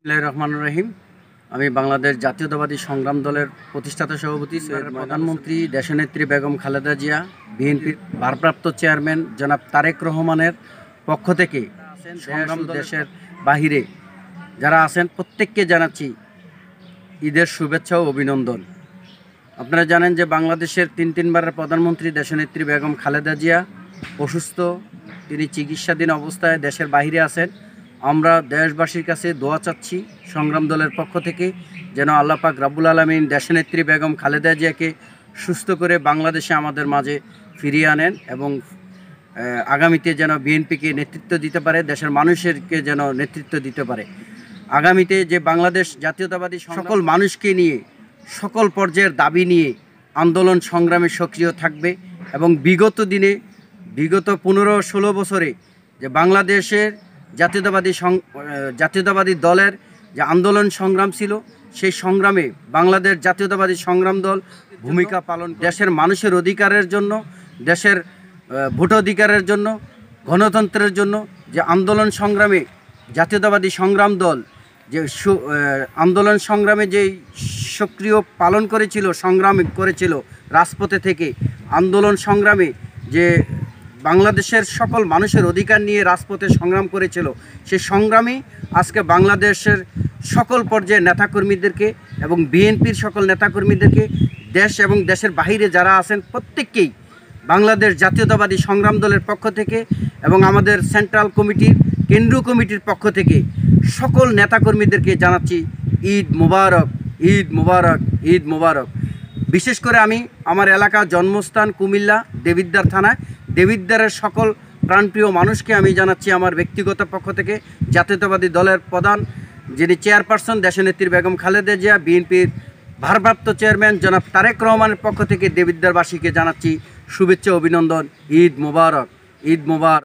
বিসমিল্লাহির রহমানির রহিম। আমি বাংলাদেশ জাতীয়তাবাদী সংগ্রাম দলের প্রতিষ্ঠাতা সভাপতি প্রধানমন্ত্রী দেশনেত্রী বেগম খালেদা জিয়া, বিএনপির ভারপ্রাপ্ত চেয়ারম্যান জনাব তারেক রহমানের পক্ষ থেকে সংগ্রাম দেশের বাহিরে যারা আছেন প্রত্যেককে জানাচ্ছি ঈদের শুভেচ্ছা ও অভিনন্দন। আপনারা জানেন যে বাংলাদেশের তিনবারের প্রধানমন্ত্রী দেশনেত্রী বেগম খালেদা জিয়া অসুস্থ, তিনি চিকিৎসাধীন অবস্থায় দেশের বাহিরে আছেন। আমরা দেশবাসীর কাছে দোয়া চাচ্ছি সংগ্রাম দলের পক্ষ থেকে যেন আল্লাহ পাক রাব্বুল আলামিন দেশনেত্রী বেগম খালেদা জিয়াকে সুস্থ করে বাংলাদেশে আমাদের মাঝে ফিরিয়ে আনেন এবং আগামীতে যেন বিএনপিকে নেতৃত্ব দিতে পারে, দেশের মানুষেরকে যেন নেতৃত্ব দিতে পারে। আগামীতে যে বাংলাদেশ জাতীয়তাবাদী সকল মানুষকে নিয়ে সকল পর্যায়ের দাবি নিয়ে আন্দোলন সংগ্রামে সক্রিয় থাকবে এবং বিগত 15-16 বছরে যে বাংলাদেশের জাতীয়তাবাদী দলের যে আন্দোলন সংগ্রাম ছিল, সেই সংগ্রামে বাংলাদেশ জাতীয়তাবাদী সংগ্রাম দল ভূমিকা পালন, দেশের মানুষের অধিকারের জন্য, দেশের ভোটাধিকারের জন্য, গণতন্ত্রের জন্য যে আন্দোলন সংগ্রামে জাতীয়তাবাদী সংগ্রাম দল যে আন্দোলন সংগ্রামে যে সক্রিয় পালন করেছিল, সংগ্রাম করেছিল রাজপথে থেকে, আন্দোলন সংগ্রামে যে বাংলাদেশের সকল মানুষের অধিকার নিয়ে রাজপথে সংগ্রাম করেছিল, সেই সংগ্রামে আজকে বাংলাদেশের সকল পর্যায়ের নেতাকর্মীদেরকে এবং বিএনপির সকল নেতাকর্মীদেরকে, দেশ এবং দেশের বাহিরে যারা আছেন প্রত্যেককেই বাংলাদেশ জাতীয়তাবাদী সংগ্রাম দলের পক্ষ থেকে এবং আমাদের সেন্ট্রাল কমিটির, কেন্দ্রীয় কমিটির পক্ষ থেকে সকল নেতাকর্মীদেরকে জানাচ্ছি ঈদ মুবারক, ঈদ মুবারক, ঈদ মুবারক। বিশেষ করে আমি আমার এলাকা জন্মস্থান কুমিল্লা দেবিদ্বার থানায়, দেবিদ্বারের সকল প্রাণপ্রিয় মানুষকে আমি জানাচ্ছি আমার ব্যক্তিগত পক্ষ থেকে, জাতীয়তাবাদী দলের প্রধান যিনি চেয়ারপারসন দেশনেত্রী বেগম খালেদা জিয়া, বিএনপির ভারপ্রাপ্ত চেয়ারম্যান জনাব তারেক রহমানের পক্ষ থেকে দেবিদ্বারবাসীকে জানাচ্ছি শুভেচ্ছা অভিনন্দন। ঈদ মুবারক, ঈদ মুবারক।